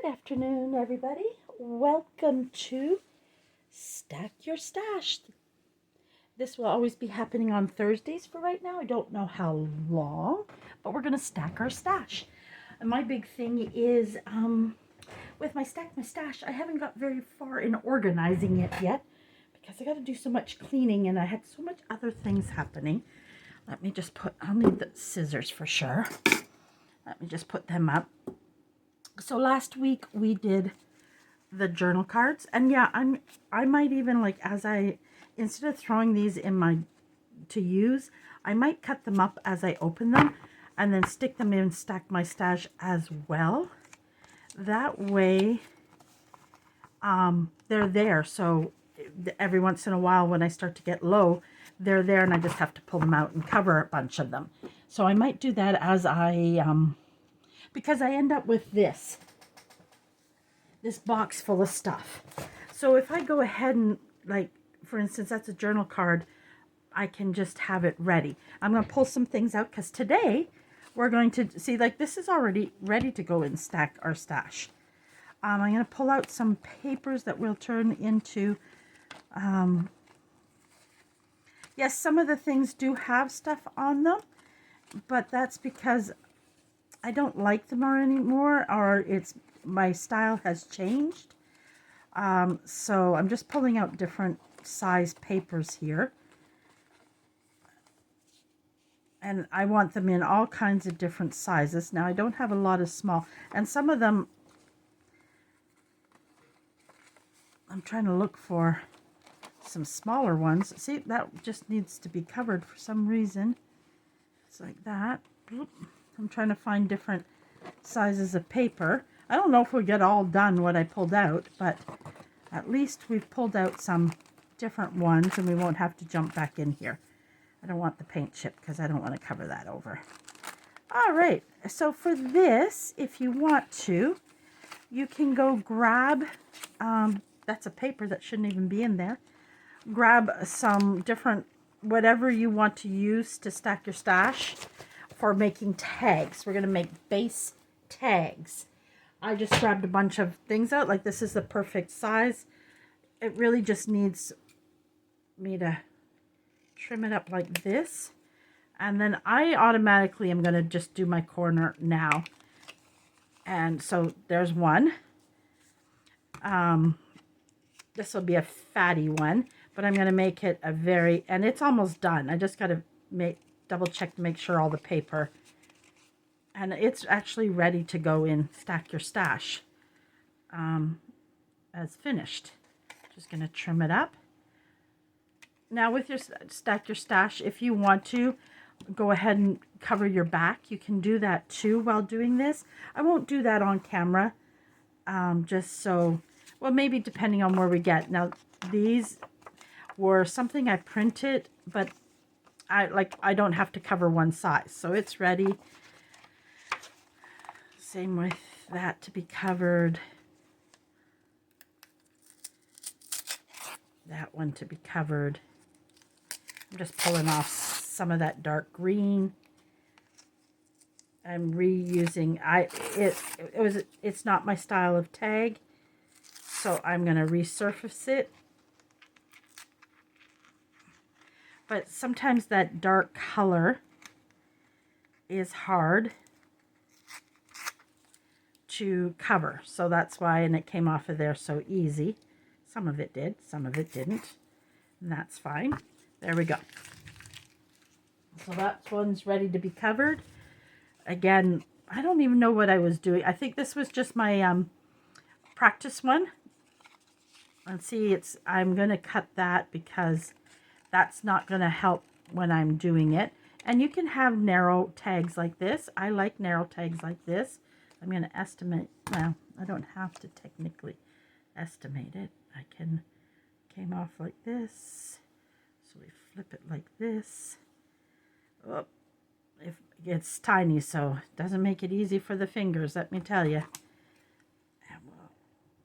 Good afternoon, everybody. Welcome to Stack Your Stash. This will always be happening on Thursdays for right now. I don't know how long, but we're going to stack our stash. And my big thing is with my Stack My Stash, I haven't got very far in organizing it yet because I got to do so much cleaning and I had so much other things happening. Let me just I'll need the scissors for sure. Let me just put them up. So last week we did the journal cards, and yeah, I might even, like, instead of throwing these in my to use, I might cut them up as I open them and then stick them in Stack My Stash as well. That way they're there, so every once in a while when I start to get low, they're there and I just have to pull them out and cover a bunch of them. So I might do that as because I end up with this box full of stuff. So if I go ahead and, like, for instance, that's a journal card, I can just have it ready. I'm going to pull some things out because today we're going to see, like, this is already ready to go and stack our stash. I'm going to pull out some papers that we'll turn into, yes, some of the things do have stuff on them, but that's because I don't like them anymore, or my style has changed. So I'm just pulling out different size papers here. And I want them in all kinds of different sizes. Now I don't have a lot of small, and some of them, I'm trying to look for some smaller ones. See, that just needs to be covered for some reason. It's like that. Oop. I'm trying to find different sizes of paper. I don't know if we'll get all done what I pulled out, but at least we've pulled out some different ones and we won't have to jump back in here. I don't want the paint chip because I don't want to cover that over. All right, so for this, if you want to, you can go grab, that's a paper that shouldn't even be in there. Grab some different, whatever you want to use to stack your stash. For making tags. We're going to make base tags. I just grabbed a bunch of things out. Like, this is the perfect size. It really just needs me to trim it up like this. And then I automatically am going to just do my corner now. And so there's one. This will be a fatty one, but I'm going to make it a very, and it's almost done. I just got to double check to make sure all the paper, and it's actually ready to go in Stack Your Stash as finished. Just going to trim it up. Now with your Stack Your Stash, if you want to go ahead and cover your back, you can do that too while doing this. I won't do that on camera, just so, well, maybe depending on where we get. Now these were something I printed, but I don't have to cover one size, so it's ready. Same with that to be covered. That one to be covered. I'm just pulling off some of that dark green. I'm reusing. It's not my style of tag, so I'm going to resurface it. But sometimes that dark color is hard to cover. So that's why, and it came off of there so easy. Some of it did, some of it didn't. And that's fine. There we go. So that one's ready to be covered. Again, I don't even know what I was doing. I think this was just my practice one. And see, I'm going to cut that because that's not going to help when I'm doing it. And you can have narrow tags like this. I like narrow tags like this. I'm going to estimate. Well, I don't have to technically estimate it. I came off like this. So we flip it like this. Oh, it's tiny, so it doesn't make it easy for the fingers, let me tell you. And we'll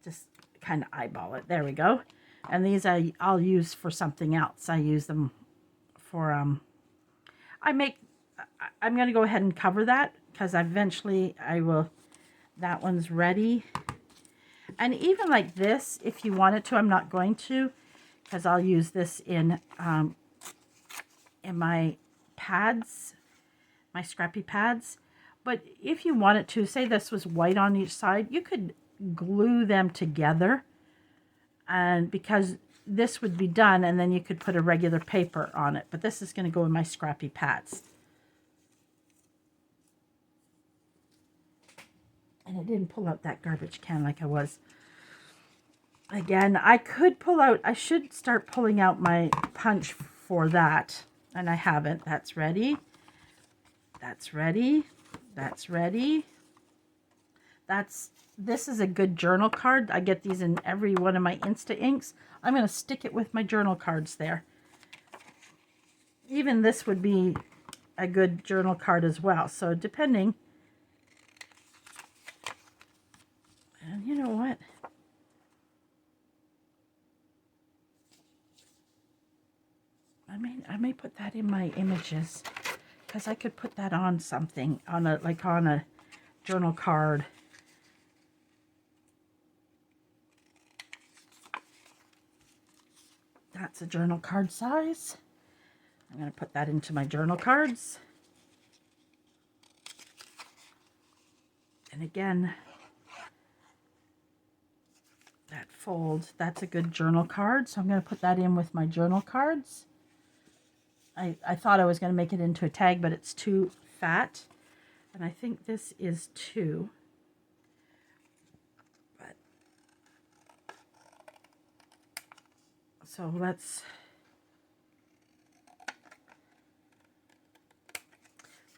just kind of eyeball it. There we go. And these I'll use for something else. I use them for, I'm going to go ahead and cover that because eventually I will, that one's ready. And even like this, if you wanted to, I'm not going to, because I'll use this in my pads, my scrappy pads. But if you wanted to, say this was white on each side, you could glue them together, and because this would be done, and then you could put a regular paper on it. But this is going to go in my scrappy pads. And I didn't pull out that garbage can like I was. Again, I could pull out, I should start pulling out my punch for that. And I haven't. That's ready. That's ready. That's ready. This is a good journal card. I get these in every one of my Insta inks. I'm going to stick it with my journal cards there. Even this would be a good journal card as well. So depending. And you know what? I may put that in my images, because I could put that on something, on a journal card. That's a journal card size. I'm going to put that into my journal cards. And again, that fold, that's a good journal card. So I'm going to put that in with my journal cards. I thought I was going to make it into a tag, but it's too fat. And I think this is 2. But so let's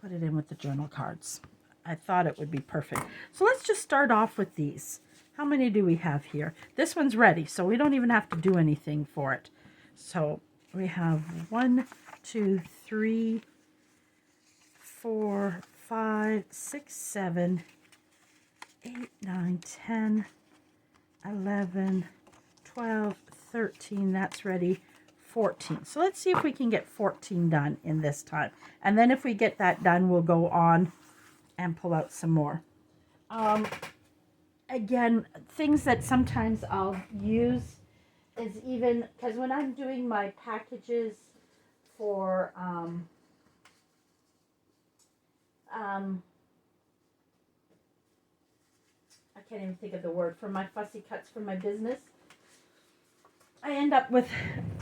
put it in with the journal cards. I thought it would be perfect. So let's just start off with these. How many do we have here? This one's ready, so we don't even have to do anything for it. So we have 1, 2, 3, 4, 5, 6, 7, 8, 9, 10, 11, 12, 13. That's ready. 14. So let's see if we can get 14 done in this time. And then if we get that done, we'll go on and pull out some more. Again, things that sometimes I'll use is even, because when I'm doing my packages for I can't even think of the word, for my fussy cuts for my business, I end up with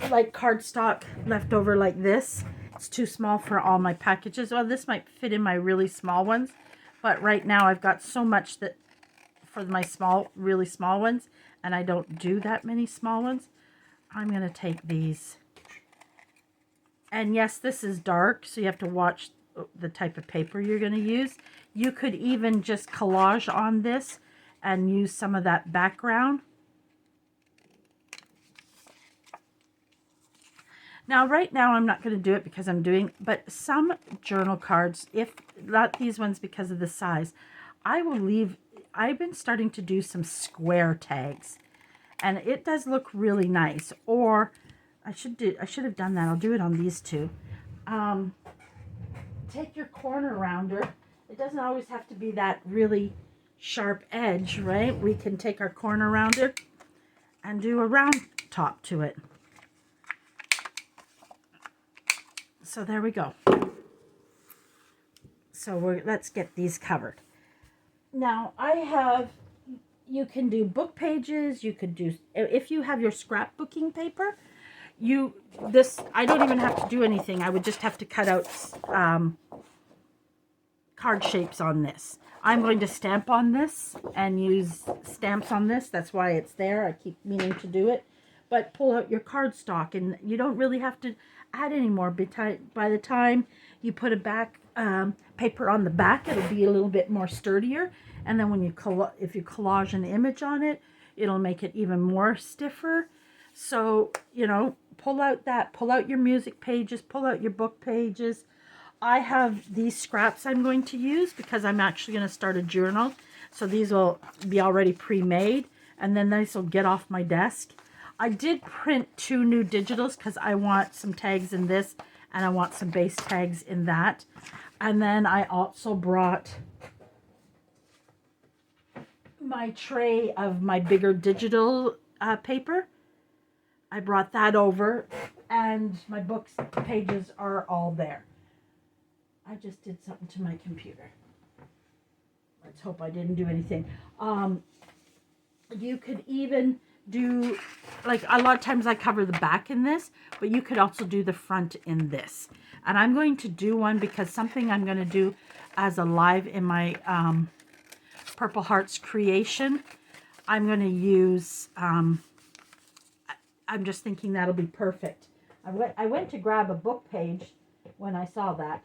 like cardstock left over like this. It's too small for all my packages. Well, this might fit in my really small ones, but right now I've got so much that for my really small ones, and I don't do that many small ones. I'm going to take these. And yes, this is dark, so you have to watch the type of paper you're going to use. You could even just collage on this and use some of that background. Now, right now, I'm not going to do it because I'm doing, but some journal cards, if not these ones because of the size, I will leave. I've been starting to do some square tags, and it does look really nice. Or I should have done that. I'll do it on these two. Take your corner rounder. It doesn't always have to be that really sharp edge, right? We can take our corner rounder and do a round top to it. So there we go. So let's get these covered. Now you can do book pages. You could do, if you have your scrapbooking paper, I don't even have to do anything. I would just have to cut out card shapes on this. I'm going to stamp on this and use stamps on this. That's why it's there. I keep meaning to do it. But pull out your cardstock, and you don't really have to add any more. By the time you put a back paper on the back, it'll be a little bit more sturdier. And then when if you collage an image on it, it'll make it even more stiffer. So, pull out your music pages, pull out your book pages. I have these scraps I'm going to use because I'm actually going to start a journal. So these will be already pre-made, and then these will get off my desk. I did print 2 new digitals because I want some tags in this and I want some base tags in that. And then I also brought my tray of my bigger digital paper. I brought that over, and my books pages are all there. I just did something to my computer. Let's hope I didn't do anything. You could even do, like, a lot of times I cover the back in this, but you could also do the front in this. And I'm going to do one because something I'm going to do as a live in my Purple Hearts creation. I'm going to use, I'm just thinking that'll be perfect. I went to grab a book page when I saw that.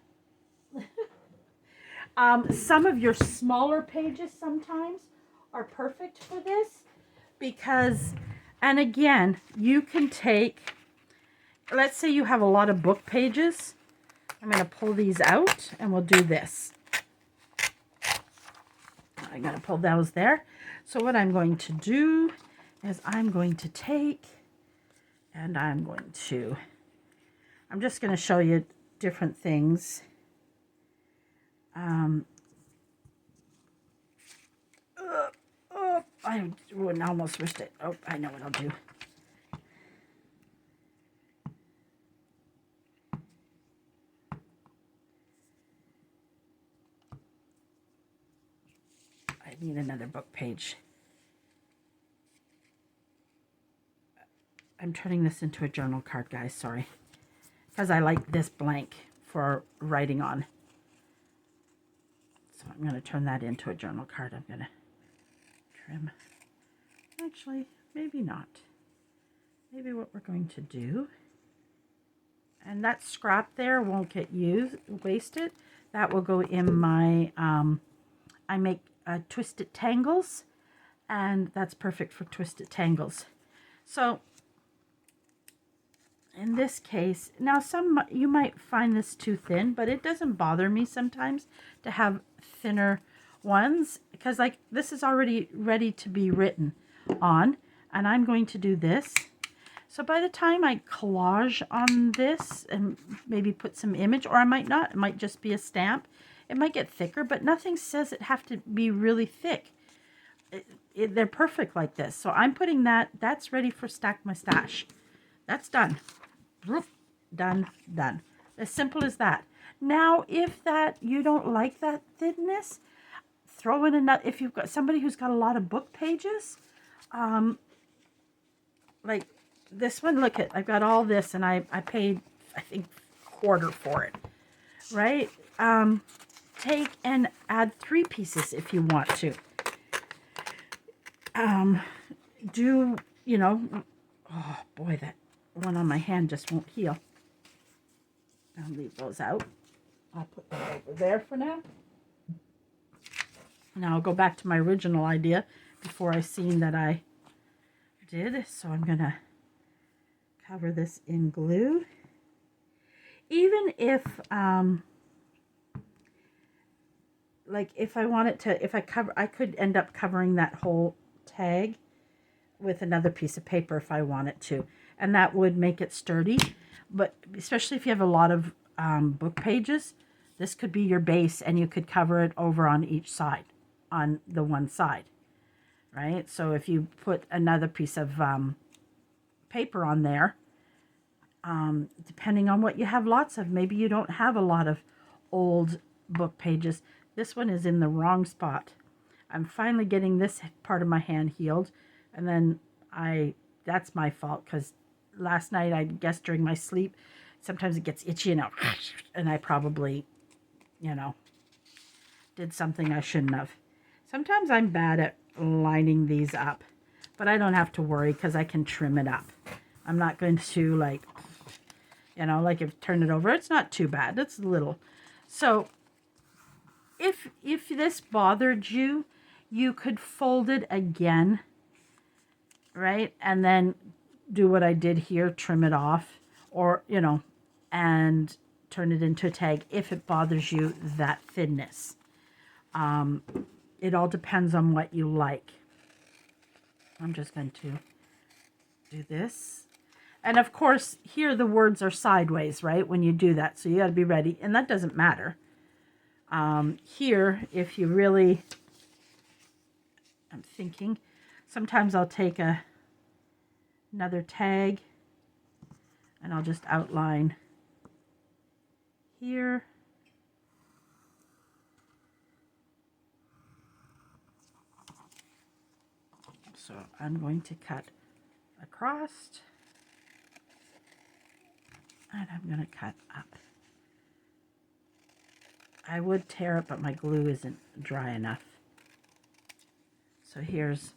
Some of your smaller pages sometimes are perfect for this because, and again, you can take, let's say you have a lot of book pages. I'm going to pull these out and we'll do this. I'm going to pull those there. So what I'm going to do is I'm going to take and I'm just going to show you different things. I almost wished it. Oh, I know what I'll do. I need another book page. I'm turning this into a journal card, guys. Sorry. Because I like this blank for writing on. So I'm going to turn that into a journal card. I'm going to trim. Actually, maybe not. Maybe what we're going to do, and that scrap there won't get wasted. That will go in my, I make twisted tangles, and that's perfect for twisted tangles. So in this case, now you might find this too thin, but it doesn't bother me sometimes to have thinner ones because, like, this is already ready to be written on, and I'm going to do this. So by the time I collage on this and maybe put some image, or I might not, it might just be a stamp. It might get thicker, but nothing says it have to be really thick. They're perfect like this. So I'm putting that's ready for Stack My Stash. That's done. Done, done. As simple as that. Now, if you don't like that thinness, throw in another, if you've got somebody who's got a lot of book pages, like this one, look at, I've got all this and I paid, I think, $1/4 for it, right? Take and add 3 pieces if you want to. Do, you know, oh boy, that one on my hand just won't heal. I'll leave those out. I'll put that over there for now. Now I'll go back to my original idea before I seen that I did. So I'm going to cover this in glue. Even if, like if I wanted to, I could end up covering that whole tag with another piece of paper if I wanted to. And that would make it sturdy. But especially if you have a lot of book pages, this could be your base and you could cover it over on each side, on the one side, right? So if you put another piece of paper on there, depending on what you have lots of, maybe you don't have a lot of old book pages. This one is in the wrong spot. I'm finally getting this part of my hand healed, and then that's my fault because last night, I guess during my sleep, sometimes it gets itchy and I probably, you know, did something I shouldn't have. Sometimes I'm bad at lining these up, but I don't have to worry because I can trim it up. I'm not going to, like, you know, like if turn it over, it's not too bad. It's little. So if this bothered you, you could fold it again, right? And then do what I did here, trim it off, or, you know, and turn it into a tag if it bothers you, that thinness. It all depends on what you like. I'm just going to do this. And of course, here the words are sideways, right, when you do that. So you got to be ready. And that doesn't matter. Here, if you really, I'm thinking. Sometimes I'll take another tag and I'll just outline here. So I'm going to cut across and I'm going to cut up. I would tear it, but my glue isn't dry enough. So here's,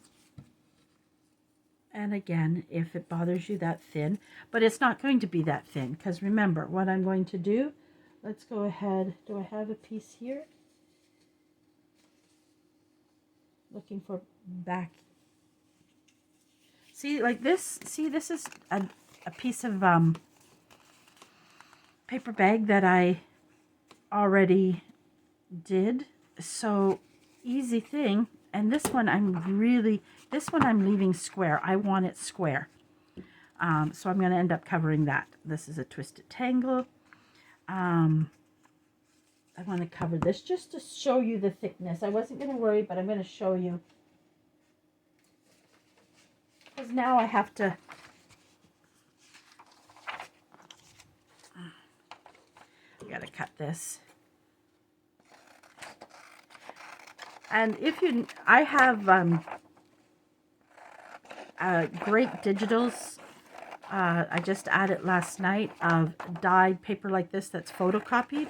and again, if it bothers you that thin, but it's not going to be that thin, because remember what I'm going to do. Let's go ahead. Do I have a piece here? Looking for back. See, like this, see, this is a piece of paper bag that I already did. So easy thing. And this one I'm leaving square. I want it square. So I'm going to end up covering that. This is a twisted tangle. I want to cover this just to show you the thickness. I wasn't going to worry, but I'm going to show you. Because now I have to. I got to cut this. And if you, I have great digitals. I just added last night of dyed paper like this that's photocopied.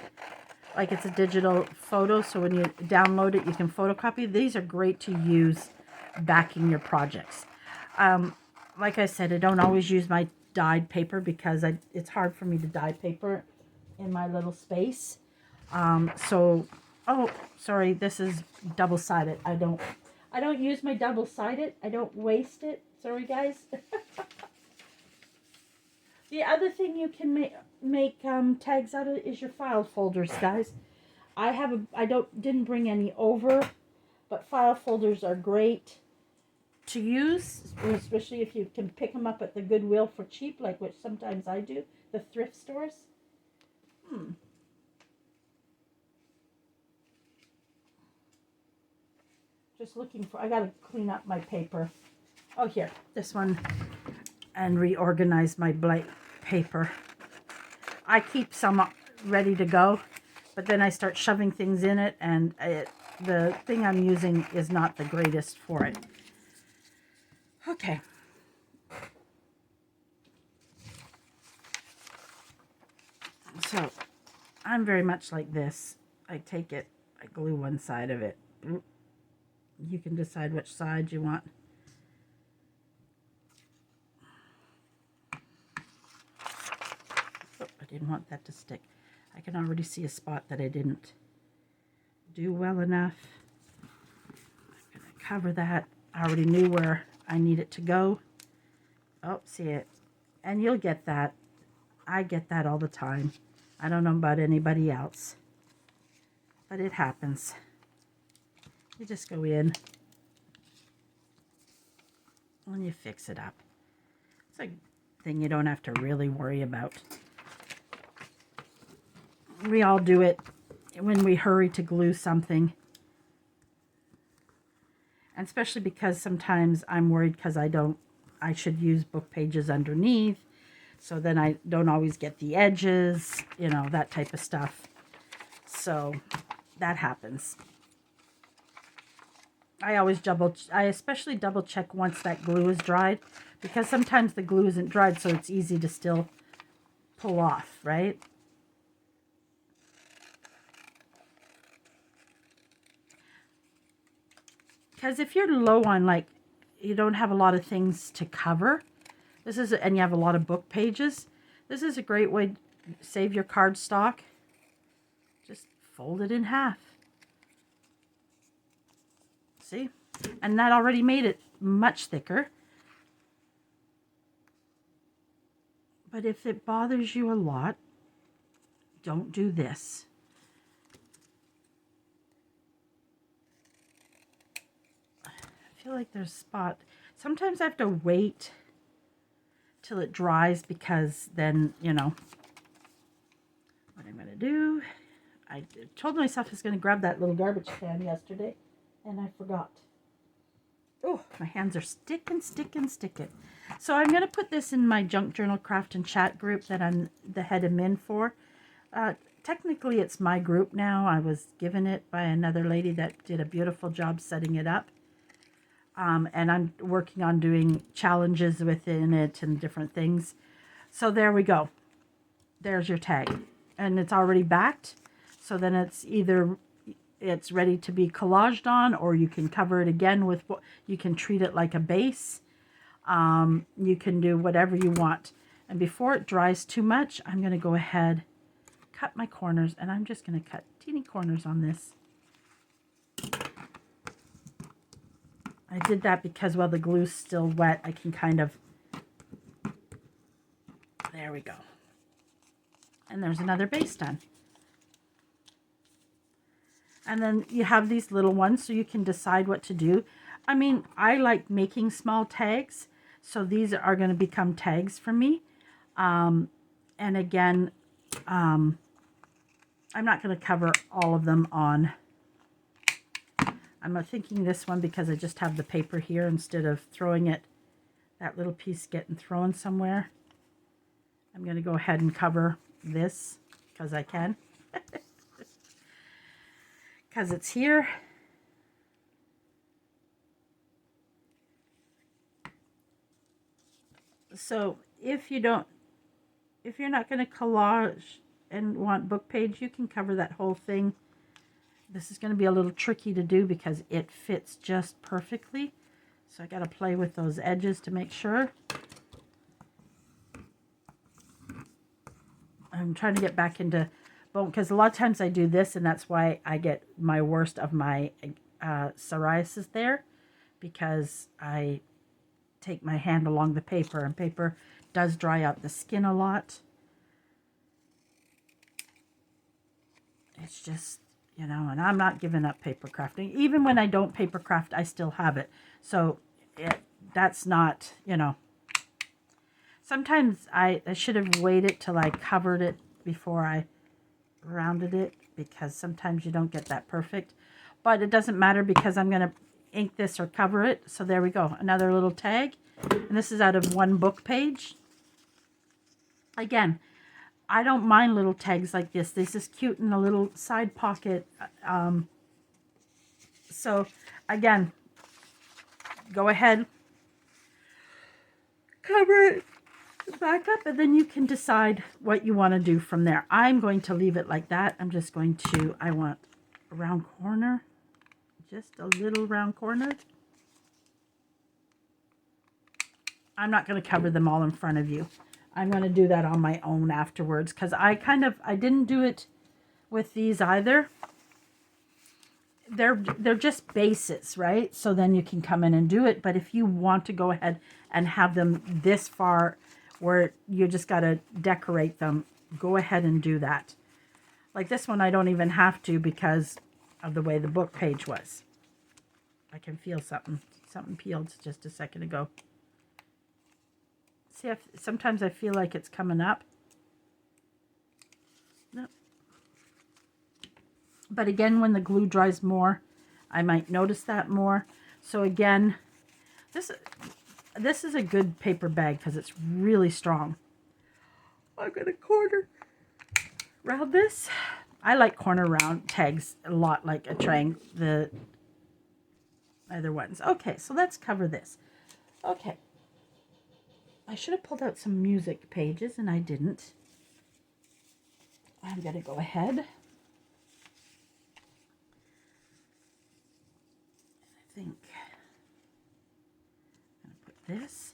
Like it's a digital photo, so when you download it, you can photocopy. These are great to use backing your projects. Like I said, I don't always use my dyed paper because it's hard for me to dye paper in my little space. Oh, sorry, this is double-sided. I don't use my double-sided. I don't waste it. Sorry, guys. The other thing you can make tags out of is your file folders, guys. I didn't bring any over, but file folders are great to use, especially if you can pick them up at the Goodwill for cheap, like which sometimes I do, the thrift stores. Just looking for, I gotta clean up my paper. Oh, here, this one, and reorganize my blank paper. I keep some ready to go, but then I start shoving things in it, and the thing I'm using is not the greatest for it. Okay. So, I'm very much like this. I take it, I glue one side of it. You can decide which side you want. Oh, I didn't want that to stick. I can already see a spot that I didn't do well enough. I'm going to cover that. I already knew where I need it to go. Oh, see it. And you'll get that. I get that all the time. I don't know about anybody else, but it happens. You just go in and you fix it up. It's a thing you don't have to really worry about. We all do it when we hurry to glue something. And especially because sometimes I'm worried because I should use book pages underneath. So then I don't always get the edges, you know, that type of stuff. So that happens. I especially double check once that glue is dried, because sometimes the glue isn't dried, so it's easy to still pull off, right? Because if you're low on, like, you don't have a lot of things to cover, and you have a lot of book pages, this is a great way to save your cardstock. Just fold it in half. See? And that already made it much thicker. But if it bothers you a lot, don't do this. I feel like there's a spot. Sometimes I have to wait till it dries, because then, you know, what I'm going to do. I told myself I was going to grab that little garbage can yesterday, and I forgot. Oh, my hands are sticking. So I'm going to put this in my Junk Journal Craft and Chat group that I'm the head admin for. Technically, it's my group now. I was given it by another lady that did a beautiful job setting it up. And I'm working on doing challenges within it and different things. So there we go. There's your tag. And it's already backed. So then it's either it's ready to be collaged on, or you can cover it again with what you can treat it like a base. You can do whatever you want. And before it dries too much, I'm going to go ahead, cut my corners, and I'm just going to cut teeny corners on this. I did that because while the glue's still wet, I can kind of, there we go. And there's another base done. And then you have these little ones, so you can decide what to do. I mean, I like making small tags, so these are going to become tags for me. And again, I'm not going to cover all of them on. I'm thinking this one because I just have the paper here instead of throwing it, that little piece getting thrown somewhere. I'm going to go ahead and cover this because I can. Because it's here. So if you're not going to collage and want book page, you can cover that whole thing. This is going to be a little tricky to do because it fits just perfectly. So I got to play with those edges to make sure. I'm trying to get back into bone because a lot of times I do this, and that's why I get my worst of my psoriasis there, because I take my hand along the paper, and paper does dry out the skin a lot. It's just, you know, and I'm not giving up paper crafting. Even when I don't paper craft, I still have it. So that's not, you know. Sometimes I should have waited till I covered it before I rounded it, because sometimes you don't get that perfect. But it doesn't matter because I'm going to ink this or cover it. So there we go. Another little tag. And this is out of one book page. Again, I don't mind little tags like this. This is cute in a little side pocket. So again, go ahead, cover it back up, and then you can decide what you want to do from there. I'm going to leave it like that. I'm just going to, I want a round corner, just a little round corner. I'm not going to cover them all in front of you. I'm going to do that on my own afterwards, because I didn't do it with these either. They're just bases, right? So then you can come in and do it. But if you want to go ahead and have them this far where you just got to decorate them, go ahead and do that. Like this one, I don't even have to because of the way the book page was. I can feel something peeled just a second ago. See, sometimes I feel like it's coming up. No. But again, when the glue dries more, I might notice that more. So again, this is a good paper bag because it's really strong. I'm going to corner round this. I like corner round tags a lot, like a triangle, the other ones. Okay, so let's cover this. Okay. I should have pulled out some music pages, and I didn't. I'm going to go ahead. I think I'm going to put this.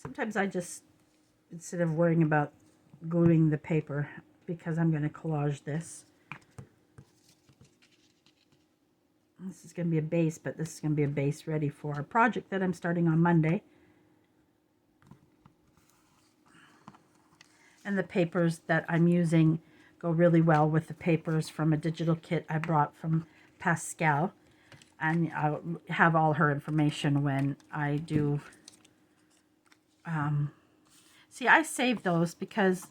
Sometimes I just, instead of worrying about gluing the paper, because I'm going to collage this. This is going to be a base, but this is going to be a base ready for a project that I'm starting on Monday. And the papers that I'm using go really well with the papers from a digital kit I brought from Pascal. And I'll have all her information when I do. See, I saved those because,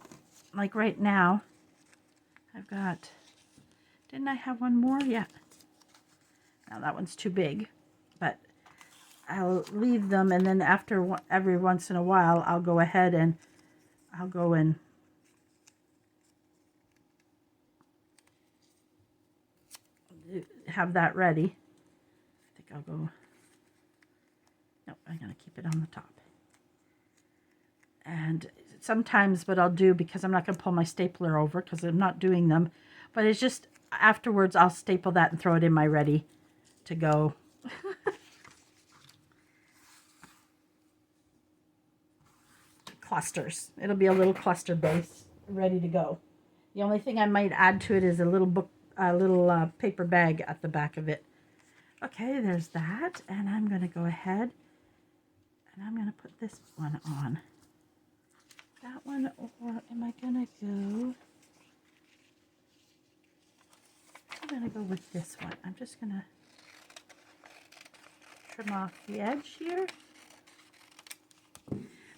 like right now, I've got, didn't I have one more? Yeah. Now that one's too big, but I'll leave them, and then after every once in a while, I'll go ahead and I'll go and have that ready. I think I'll go, nope, I'm going to keep it on the top. And sometimes what I'll do, because I'm not going to pull my stapler over because I'm not doing them, but it's just afterwards I'll staple that and throw it in my ready to go. Clusters. It'll be a little cluster base ready to go. The only thing I might add to it is a little paper bag at the back of it. Okay, there's that, and I'm going to go ahead and I'm going to put this one on. That one, or am I going to go? I'm going to go with this one. I'm just going to trim off the edge here.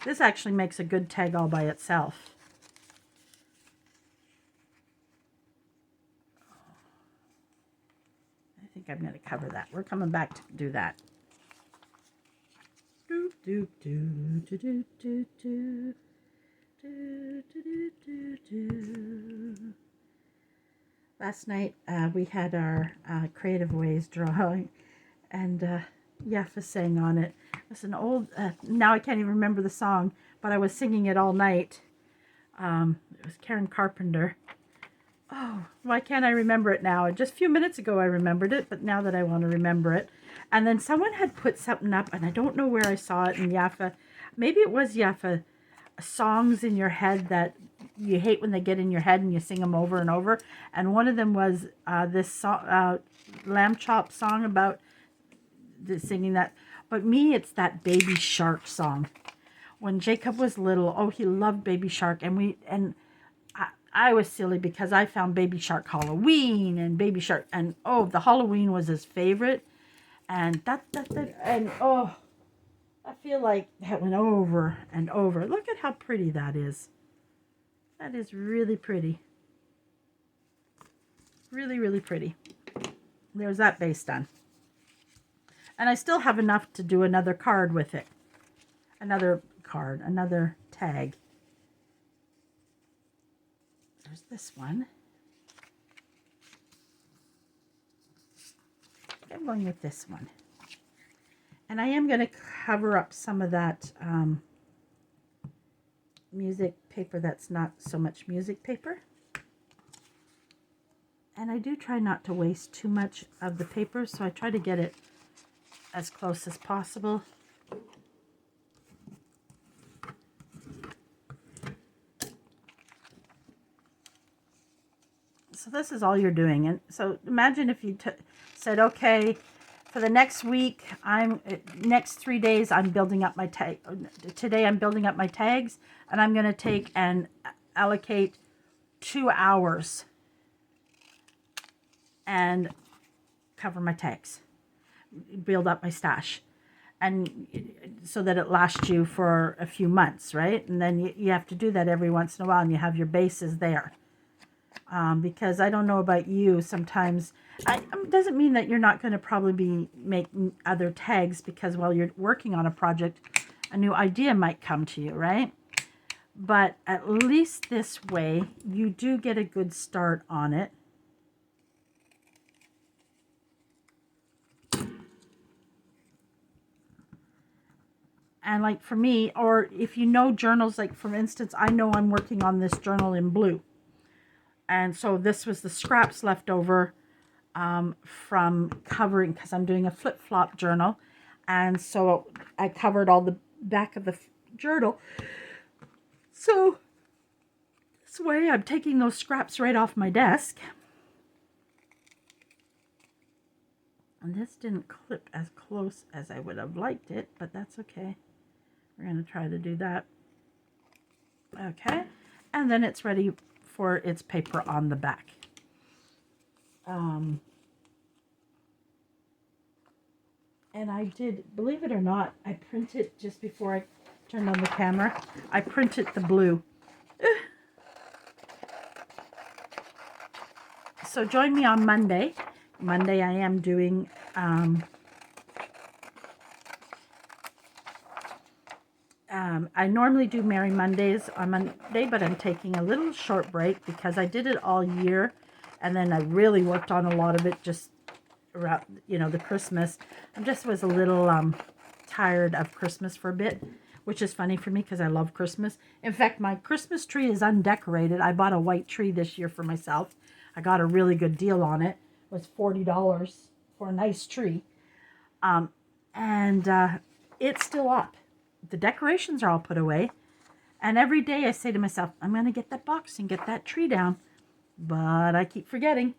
This actually makes a good tag all by itself. I think I'm going to cover that. We're coming back to do that. Do, do, do, do, do, do, do. Do, do, do, do, do. Last night we had our Creative Ways drawing, and Yaffa sang on it. It's an old, now I can't even remember the song, but I was singing it all night. It was Karen Carpenter. Oh, why can't I remember it now? Just a few minutes ago I remembered it, but now that I want to remember it. And then someone had put something up, and I don't know where I saw it, and Yaffa, maybe it was Yaffa, songs in your head that you hate when they get in your head and you sing them over and over. And one of them was this song, Lamb Chop song about singing that. But me, it's that Baby Shark song. When Jacob was little, oh, he loved Baby Shark. And I was silly because I found Baby Shark Halloween and Baby Shark. And oh, the Halloween was his favorite. And oh, I feel like that went over and over. Look at how pretty that is. That is really pretty. Really, really pretty. There's that base done. And I still have enough to do another card with it. Another card, another tag. There's this one. I'm going with this one. And I am going to cover up some of that music paper that's not so much music paper. And I do try not to waste too much of the paper, so I try to get it as close as possible. So this is all you're doing. And so imagine if you said, okay, for the next week, next 3 days, I'm building up my tag. Today I'm building up my tags, and I'm going to take and allocate 2 hours and cover my tags, build up my stash, and so that it lasts you for a few months, right? And then you have to do that every once in a while, and you have your bases there. Because I don't know about you, sometimes doesn't mean that you're not going to probably make other tags, because while you're working on a project, a new idea might come to you, right? But at least this way, you do get a good start on it. And like for me, or if you know journals, like for instance, I know I'm working on this journal in blue. And so this was the scraps left over from covering, because I'm doing a flip-flop journal. And so I covered all the back of the journal. So this way I'm taking those scraps right off my desk. And this didn't clip as close as I would have liked it, but that's okay. We're going to try to do that. Okay. And then it's ready for its paper on the back. And I did, believe it or not, I printed just before Turn on the camera. I printed the blue. So join me on Monday. Monday I am doing I normally do Merry Mondays on Monday, but I'm taking a little short break because I did it all year, and then I really worked on a lot of it just around, you know, the Christmas. I just was a little tired of Christmas for a bit, which is funny for me because I love Christmas. In fact, my Christmas tree is undecorated. I bought a white tree this year for myself. I got a really good deal on it. It was $40 for a nice tree. It's still up. The decorations are all put away. And every day I say to myself, I'm going to get that box and get that tree down. But I keep forgetting.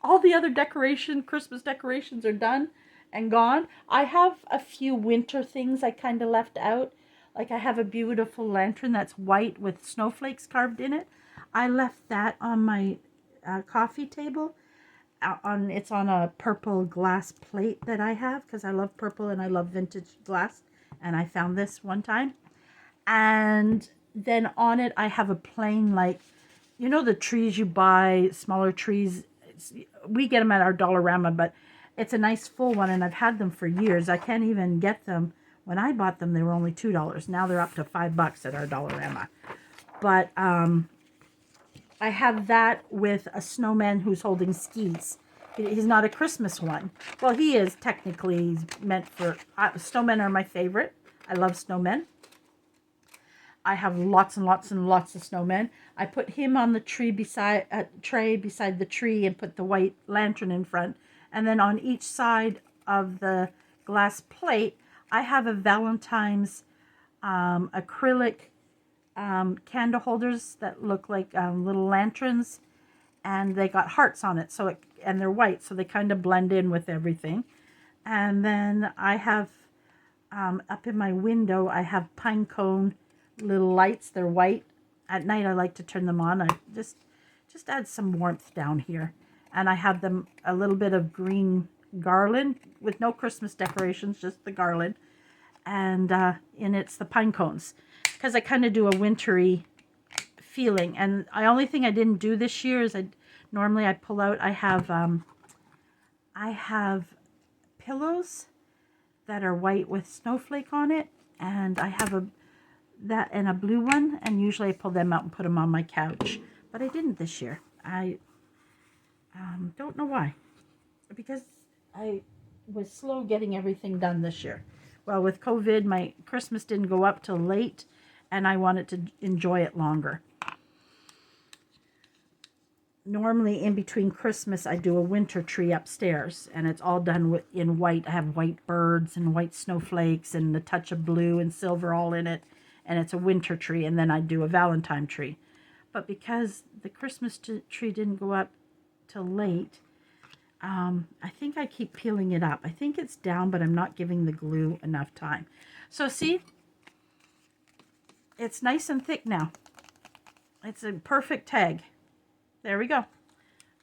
All the other Christmas decorations are done and gone. I have a few winter things I kind of left out. Like I have a beautiful lantern that's white with snowflakes carved in it. I left that on my coffee table. It's on a purple glass plate that I have because I love purple and I love vintage glass. And I found this one time. And then on it, I have a plain, like, you know, the trees you buy, smaller trees. We get them at our Dollarama, but it's a nice full one. And I've had them for years. I can't even get them. When I bought them, they were only $2. Now they're up to $5 at our Dollarama. But I have that with a snowman who's holding skis. He's not a Christmas one. Well, he is technically. He's meant for... snowmen are my favorite. I love snowmen. I have lots and lots and lots of snowmen. I put him on the tree tray beside the tree and put the white lantern in front. And then on each side of the glass plate, I have a Valentine's acrylic candle holders that look like little lanterns. And they got hearts on it, and they're white, so they kind of blend in with everything. And then I have, up in my window, I have pine cone little lights. They're white. At night, I like to turn them on. I just add some warmth down here. And I have them a little bit of green garland with no Christmas decorations, just the garland. And in it's the pine cones, because I kind of do a wintry feeling. And the only thing I didn't do this year is normally I pull out, I have pillows that are white with snowflake on it, and I have that and a blue one, and usually I pull them out and put them on my couch, but I didn't this year. I don't know why, because I was slow getting everything done this year. Well, with COVID, my Christmas didn't go up till late, and I wanted to enjoy it longer. Normally in between Christmas, I do a winter tree upstairs, and it's all done in white. I have white birds and white snowflakes and a touch of blue and silver all in it, and it's a winter tree. And then I do a Valentine tree. But because the Christmas tree didn't go up till late, I think I keep peeling it up. I think it's down, but I'm not giving the glue enough time. So see, it's nice and thick now. It's a perfect tag. There we go.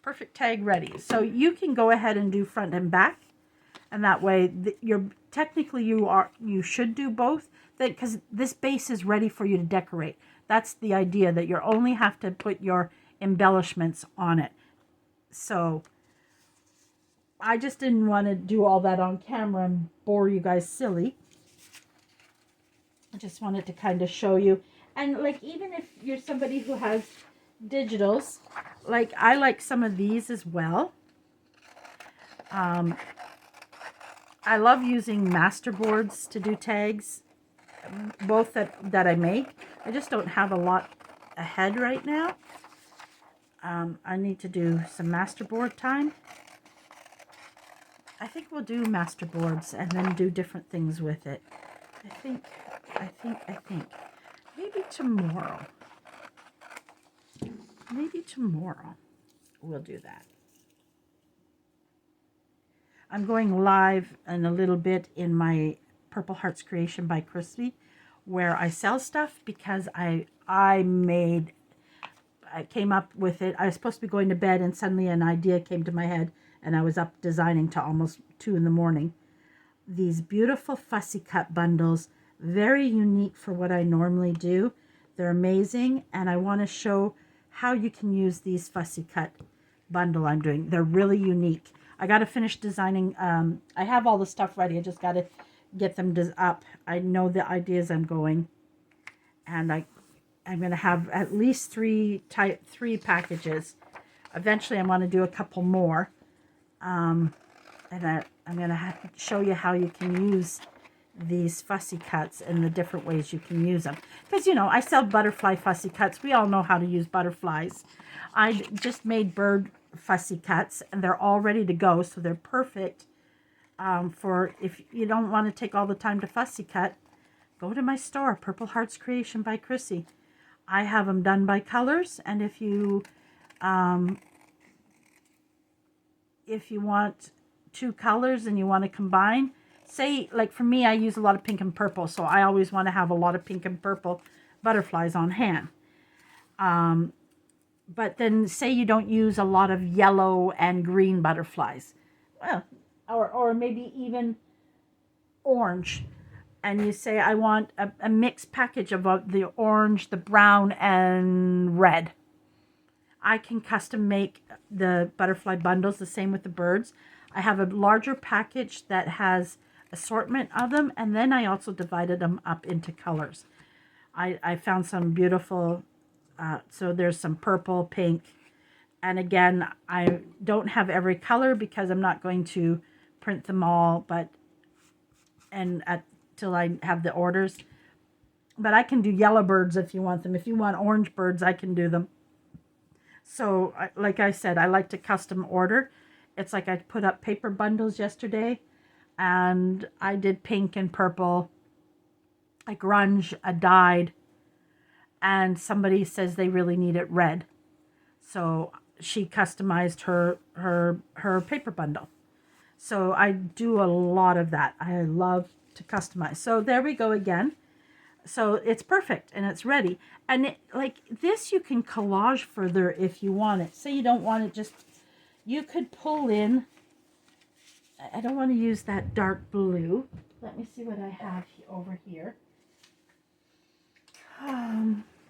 Perfect tag ready. So you can go ahead and do front and back, and that way you should do both, because this base is ready for you to decorate. That's the idea, that you only have to put your embellishments on it. So I just didn't want to do all that on camera and bore you guys silly. I just wanted to kind of show you. And like, even if you're somebody who has digitals, like I like some of these as well. I love using masterboards to do tags, both that I make. I just don't have a lot ahead right now. I need to do some masterboard time. I think we'll do masterboards and then do different things with it. I think maybe tomorrow. Maybe tomorrow we'll do that. I'm going live in a little bit in my Purple Hearts Creation by Chrissy, where I sell stuff, because I came up with it. I was supposed to be going to bed, and suddenly an idea came to my head, and I was up designing till almost 2 in the morning. These beautiful fussy cut bundles Very unique for what I normally do. They're amazing, and I want to show how you can use these fussy cut bundle I'm doing. They're really unique. I got to finish designing. I have all the stuff ready. I just got to get them up. I know the ideas I'm going, and I'm going to have at least three packages. Eventually, I want to do a couple more, and I'm going to show you how you can use these fussy cuts and the different ways you can use them. Because, you know, I sell butterfly fussy cuts. We all know how to use butterflies. I just made bird fussy cuts, and they're all ready to go, so they're perfect for if you don't want to take all the time to fussy cut. Go to my store, Purple Hearts Creation by Chrissy. I have them done by colors, and if you want two colors and you want to combine, say, like for me, I use a lot of pink and purple, so I always want to have a lot of pink and purple butterflies on hand. But then say you don't use a lot of yellow and green butterflies, well, or maybe even orange, and you say, I want a mixed package of the orange, the brown, and red. I can custom make the butterfly bundles, the same with the birds. I have a larger package that has assortment of them, and then I also divided them up into colors. I found some beautiful, so there's some purple, pink, and again, I don't have every color because I'm not going to print them all, till I have the orders. But I can do yellow birds if you want them. If you want orange birds, I can do them. So, like I said, I like to custom order. It's like I put up paper bundles yesterday, and I did pink and purple, a grunge, a dyed, and somebody says they really need it red. So she customized her paper bundle. So I do a lot of that. I love to customize. So there we go again. So it's perfect and it's ready. And like this, you can collage further if you want it. Say you don't want it, just, you could pull in, I don't want to use that dark blue. Let me see what I have over here.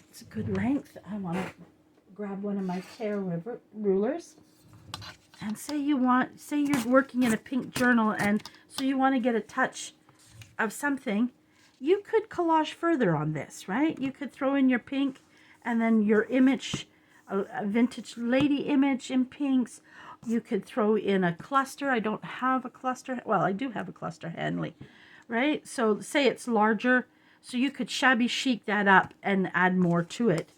It's a good length. I want to grab one of my tear rulers. And say you're working in a pink journal, and so you want to get a touch of something, you could collage further on this, right? You could throw in your pink and then your image, a vintage lady image in pinks. You could throw in a cluster. I don't have a cluster. Well, I do have a cluster handily, right? So say it's larger, so you could shabby chic that up and add more to it.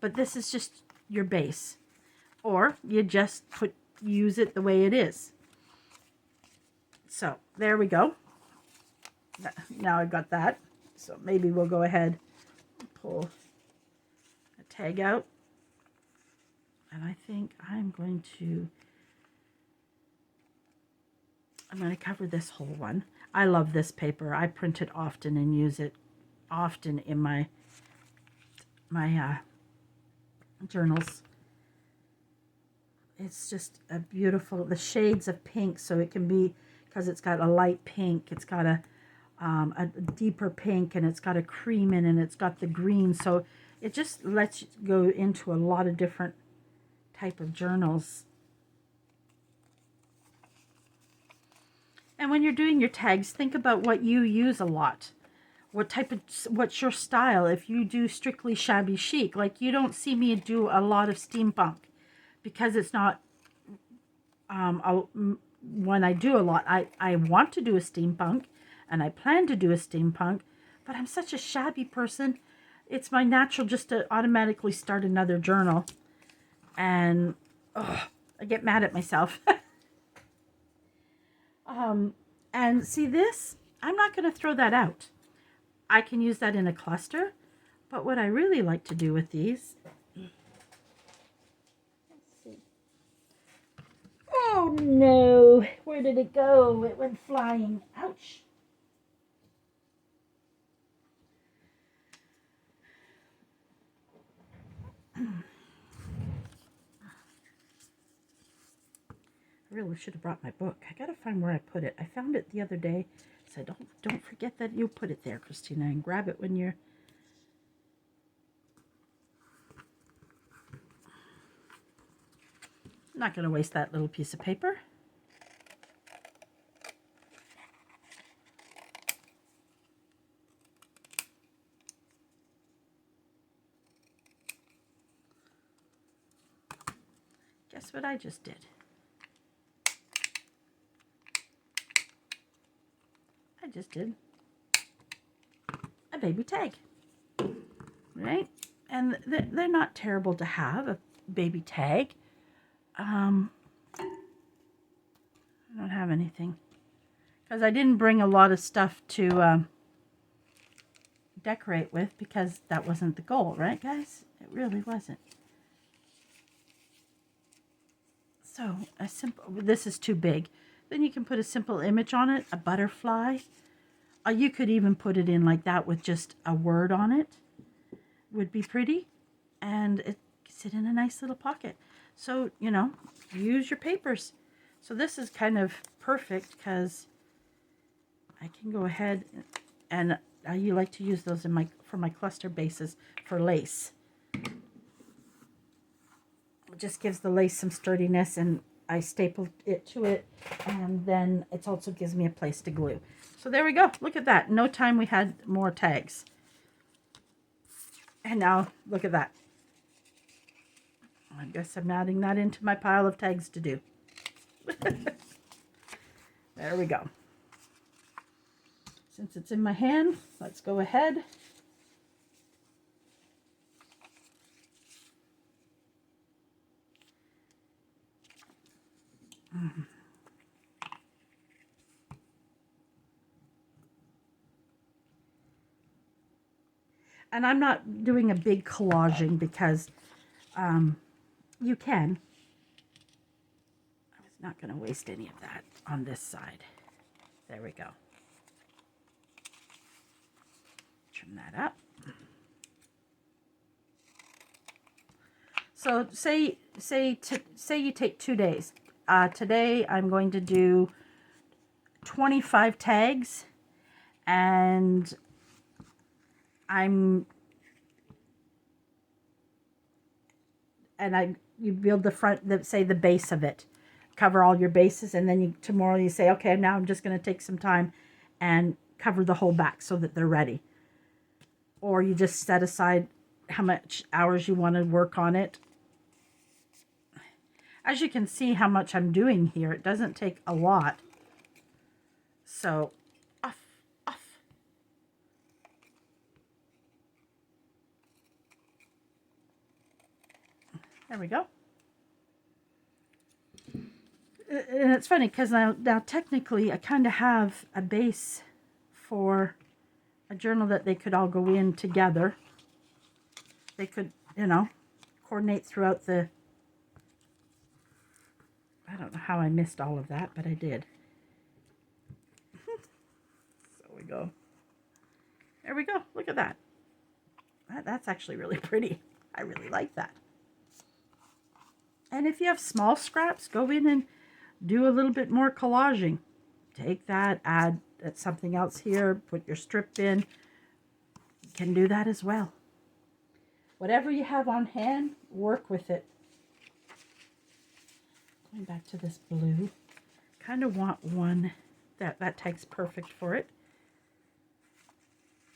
But this is just your base. Or you just use it the way it is. So there we go. Now I've got that. So maybe we'll go ahead and pull a tag out. And I think I'm going to cover this whole one. I love this paper. I print it often and use it often in my journals. It's just a beautiful, the shades of pink, so it can be, because it's got a light pink, it's got a deeper pink, and it's got a cream in it, and it's got the green, so it just lets you go into a lot of different type of journals. And when you're doing your tags, think about what you use a lot. What's your style? If you do strictly shabby chic, like you don't see me do a lot of steampunk, because it's not, when I do a lot, I want to do a steampunk, and I plan to do a steampunk, but I'm such a shabby person. It's my natural just to automatically start another journal, and I get mad at myself. And see this, I'm not going to throw that out. I can use that in a cluster, but what I really like to do with these, oh no, where did it go? It went flying. Ouch. I really should have brought my book. I gotta find where I put it. I found it the other day So don't forget that you put it there, Christina, and grab it when you're... I'm not going to waste that little piece of paper. Guess what I just did? I just did a baby tag, right? And they're not terrible to have, a baby tag. I don't have anything because I didn't bring a lot of stuff to decorate with, because that wasn't the goal, right, guys? It really wasn't. So a simple, this is too big. Then you can put a simple image on it, a butterfly. Or you could even put it in like that with just a word on it. Would be pretty. And it sit in a nice little pocket. So, you know, use your papers. So this is kind of perfect because I can go ahead and I like to use those in for my cluster bases for lace. It just gives the lace some sturdiness, and I staple it to it, and then it also gives me a place to glue. So there we go. Look at that. In no time we had more tags. And now look at that. I guess I'm adding that into my pile of tags to do. There we go. Since it's in my hand, let's go ahead. And I'm not doing a big collaging because you can. I was not going to waste any of that on this side. There we go. Trim that up. So say you take 2 days. Today I'm going to do 25 tags, and you build the front, say the base of it, cover all your bases, and then tomorrow you say, okay, now I'm just going to take some time and cover the whole back so that they're ready. Or you just set aside how much hours you want to work on it. As you can see how much I'm doing here, it doesn't take a lot. So off. There we go. And it's funny because now technically I kind of have a base for a journal that they could all go in together. They could, you know, coordinate throughout the... I don't know how I missed all of that, but I did. So we go. There we go. Look at that. That's actually really pretty. I really like that. And if you have small scraps, go in and do a little bit more collaging. Take that, add something else here, put your strip in. You can do that as well. Whatever you have on hand, work with it. Going back to this blue. Kind of want one that tag's perfect for it.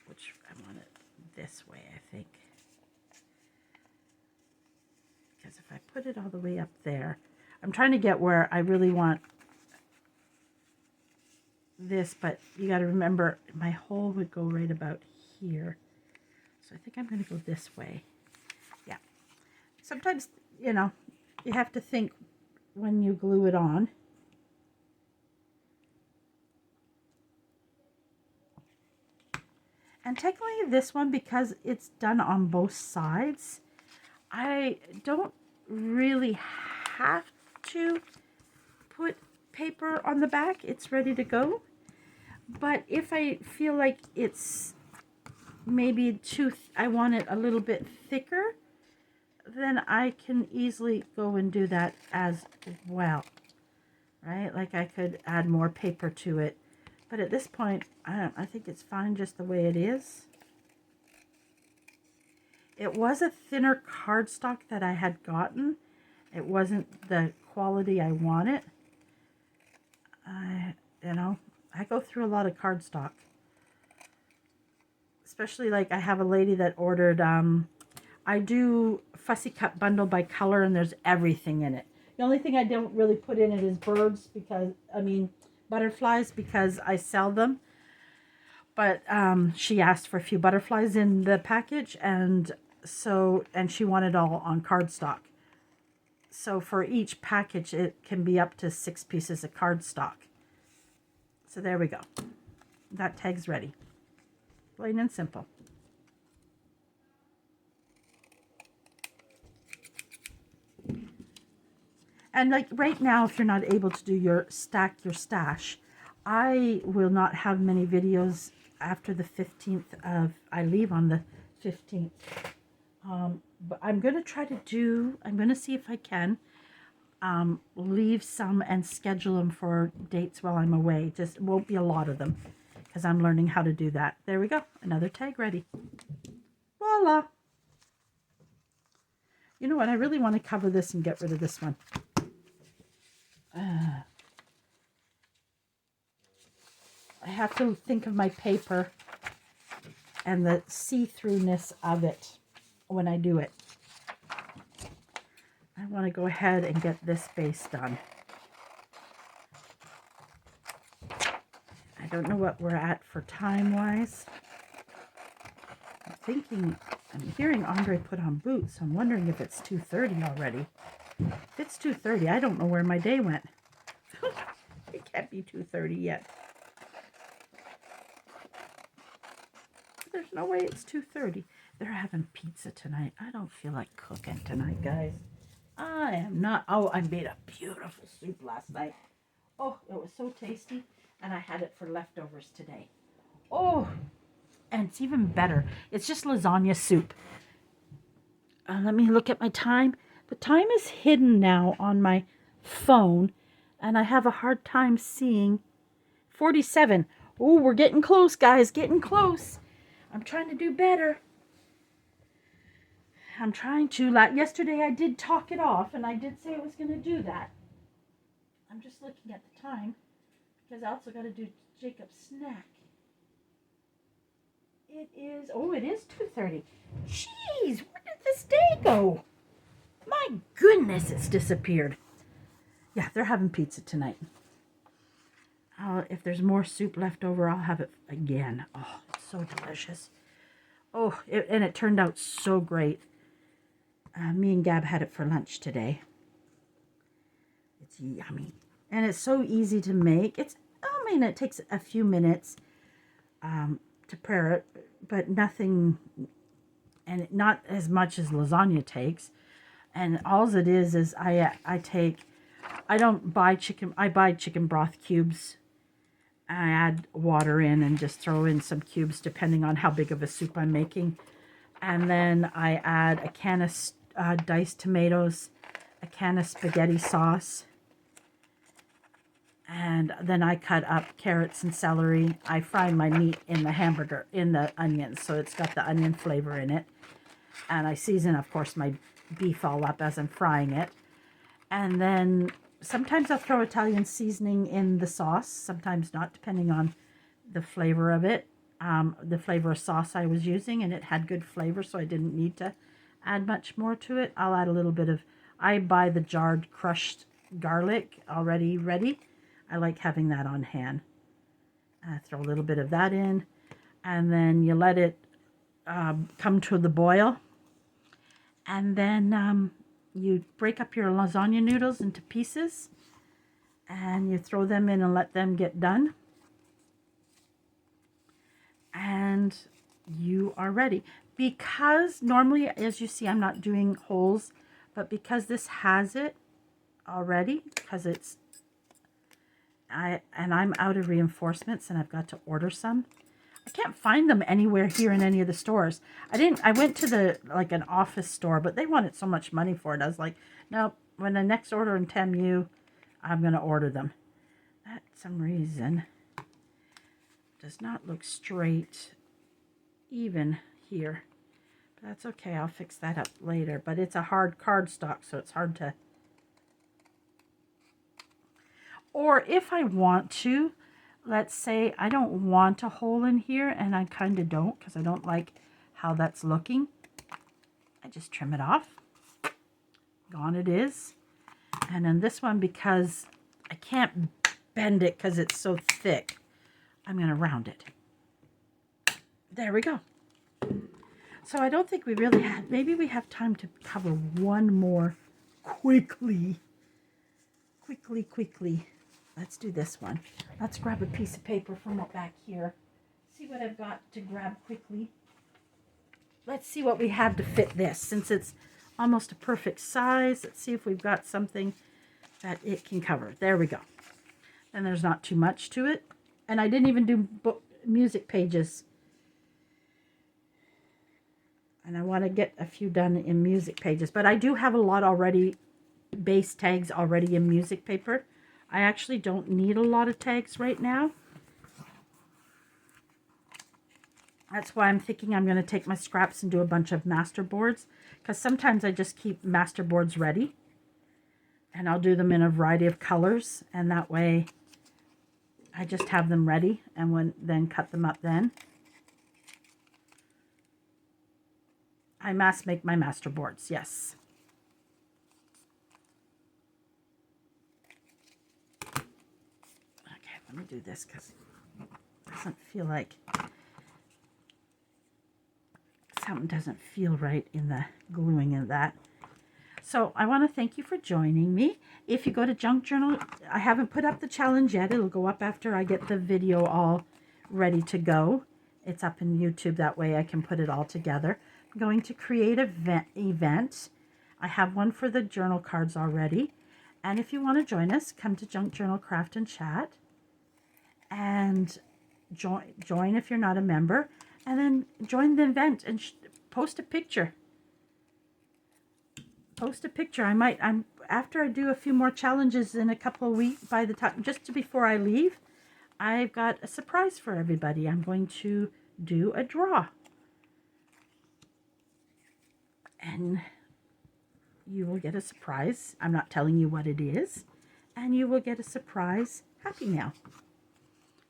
Which I want it this way, I think. Because if I put it all the way up there, I'm trying to get where I really want this, but you got to remember my hole would go right about here. So I think I'm going to go this way. Yeah. Sometimes, you know, you have to think when you glue it on. And technically this one, because it's done on both sides, I don't really have to put paper on the back. It's ready to go. But if I feel like it's maybe I want it a little bit thicker, then I can easily go and do that as well. Right? Like I could add more paper to it. But at this point, I think it's fine just the way it is. It was a thinner cardstock that I had gotten. It wasn't the quality I wanted. You know, I go through a lot of cardstock. Especially like I have a lady that ordered, I do fussy cut bundle by color and there's everything in it. The only thing I don't really put in it is birds because, butterflies because I sell them. But she asked for a few butterflies in the package and she wanted all on cardstock. So for each package, it can be up to 6 pieces of cardstock. So there we go. That tag's ready. Plain and simple. And like right now, if you're not able to do your stash, I will not have many videos after the 15th of, I leave on the 15th. But I'm going to try to do, I'm going to see if I can leave some and schedule them for dates while I'm away. Just won't be a lot of them because I'm learning how to do that. There we go. Another tag ready. Voila. You know what? I really want to cover this and get rid of this one. I have to think of my paper and the see-throughness of it when I do it. I want to go ahead and get this base done. I don't know what we're at for time-wise. I'm hearing Andre put on boots, so I'm wondering if it's 2:30 already. If it's 2:30, I don't know where my day went. It can't be 2:30 yet. There's no way it's 2:30. They're having pizza tonight. I don't feel like cooking tonight, guys. I am not. Oh, I made a beautiful soup last night. Oh, it was so tasty. And I had it for leftovers today. Oh, and it's even better. It's just lasagna soup. Let me look at my time. The time is hidden now on my phone. And I have a hard time seeing 47. Oh, we're getting close, guys. Getting close. I'm trying to do better. I'm trying to. Yesterday I did talk it off, and I did say I was going to do that. I'm just looking at the time, because I also got to do Jacob's snack. It is 2:30. Jeez, where did this day go? My goodness, it's disappeared. Yeah, they're having pizza tonight. If there's more soup left over, I'll have it again. Oh, it's so delicious. Oh, and it turned out so great. Me and Gab had it for lunch today. It's yummy. And it's so easy to make. It takes a few minutes to prepare it, but nothing, and not as much as lasagna takes. And all it is I don't buy chicken, I buy chicken broth cubes. I add water in and just throw in some cubes depending on how big of a soup I'm making. And then I add a can of diced tomatoes, a can of spaghetti sauce, and then I cut up carrots and celery. I fry my meat in the hamburger, in the onions, so it's got the onion flavor in it. And I season, of course, my beef all up as I'm frying it. And then sometimes I'll throw Italian seasoning in the sauce, sometimes not, depending on the flavor of it. The flavor of sauce I was using, and it had good flavor, so I didn't need to add much more to it. I'll add a little bit of, I buy the jarred crushed garlic already ready. I like having that on hand. Throw a little bit of that in, and then you let it come to the boil. And then you break up your lasagna noodles into pieces, and you throw them in and let them get done. And you are ready. Because normally, as you see, I'm not doing holes, but because this has it already, because it's, I'm out of reinforcements and I've got to order some. I can't find them anywhere here in any of the stores. I went to an office store, but they wanted so much money for it. I was like, no, when the next order in Temu, I'm going to order them. For some reason, does not look straight even here. But that's okay, I'll fix that up later. But it's a hard cardstock, so it's hard to... Or if I want to, let's say I don't want a hole in here, and I kind of don't because I don't like how that's looking. I just trim it off. Gone it is. And then this one, because I can't bend it because it's so thick, I'm going to round it. There we go. So I don't think we really had, maybe we have time to cover one more quickly. Quickly. Let's do this one. Let's grab a piece of paper from back here. See what I've got to grab quickly. Let's see what we have to fit this, since it's almost a perfect size. Let's see if we've got something that it can cover. There we go. And there's not too much to it. And I didn't even do music pages. And I want to get a few done in music pages. But I do have a lot already, base tags already in music paper. I actually don't need a lot of tags right now. That's why I'm thinking I'm going to take my scraps and do a bunch of master boards. Because sometimes I just keep master boards ready. And I'll do them in a variety of colors. And that way I just have them ready. And then cut them up then. I must make my master boards, yes. Okay, let me do this because it doesn't feel like... Something doesn't feel right in the gluing of that. So I want to thank you for joining me. If you go to Junk Journal, I haven't put up the challenge yet. It'll go up after I get the video all ready to go. It's up in YouTube. That way I can put it all together. I'm going to create an event. I have one for the journal cards already. And if you want to join us, come to Junk Journal Craft and Chat. And join if you're not a member. And then join the event and post a picture. Post a picture. After I do a few more challenges in a couple of weeks, by the time, just before I leave, I've got a surprise for everybody. I'm going to do a draw. And you will get a surprise. I'm not telling you what it is. And you will get a surprise Happy Mail.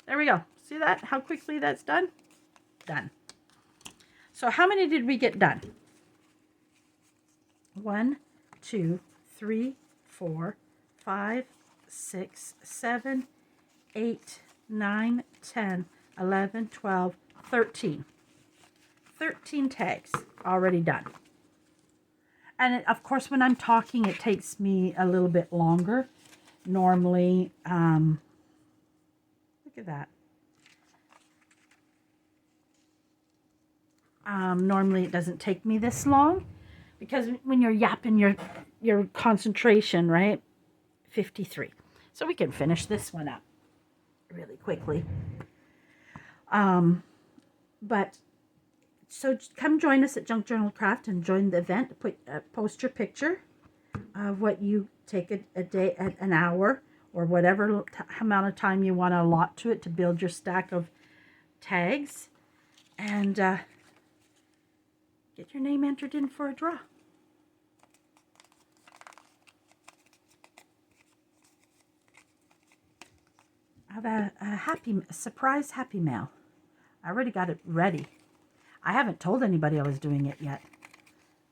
There we go. See that? How quickly that's done? Done. So how many did we get done? 1, 2, 3, 4, 5, 6, 7, 8, 9, 10, 11, 12, 13. 13 tags already done. And of course, when I'm talking, it takes me a little bit longer. Normally, look at that. Normally it doesn't take me this long, because when you're yapping, your concentration, right? 53. So we can finish this one up really quickly. But so come join us at Junk Journal Craft and join the event. Post your picture of what you take a day, an hour, or whatever amount of time you want to allot to it to build your stack of tags, and get your name entered in for a draw. I have a surprise Happy Mail. I already got it ready. I haven't told anybody I was doing it yet.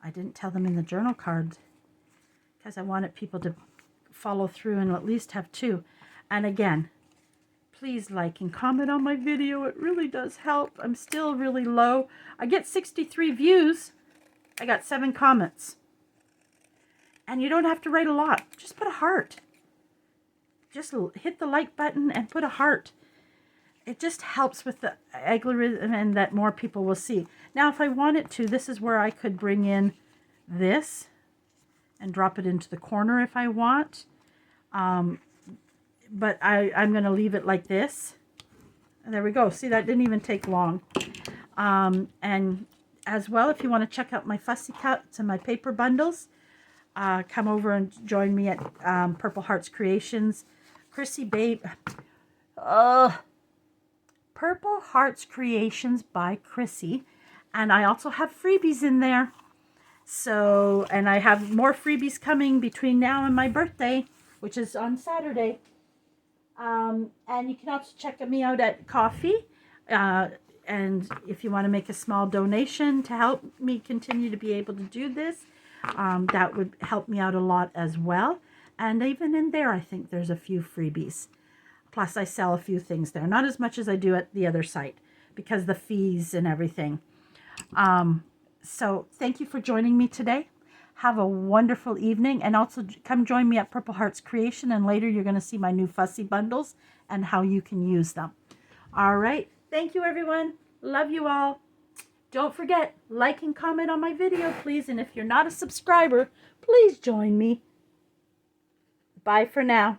I didn't tell them in the journal card because I wanted people to follow through and at least have 2. And again, please like and comment on my video. It really does help. I'm still really low. I get 63 views. I got 7 comments. And you don't have to write a lot. Just put a heart. Just hit the like button and put a heart. It just helps with the algorithm and that more people will see. Now, if I wanted to, this is where I could bring in this and drop it into the corner if I want. But I'm going to leave it like this. And there we go. See, that didn't even take long. And as well, if you want to check out my fussy cuts and my paper bundles, come over and join me at Purple Hearts Creations. Chrissy Babe. Purple Hearts Creations by Chrissy. And I also have freebies in there. So, and I have more freebies coming between now and my birthday, which is on Saturday. And you can also check me out at Coffee. And if you want to make a small donation to help me continue to be able to do this, that would help me out a lot as well. And even in there, I think there's a few freebies. Plus, I sell a few things there. Not as much as I do at the other site because the fees and everything. So thank you for joining me today. Have a wonderful evening. And also come join me at Purple Hearts Creation. And later you're going to see my new fussy bundles and how you can use them. All right. Thank you, everyone. Love you all. Don't forget, like and comment on my video, please. And if you're not a subscriber, please join me. Bye for now.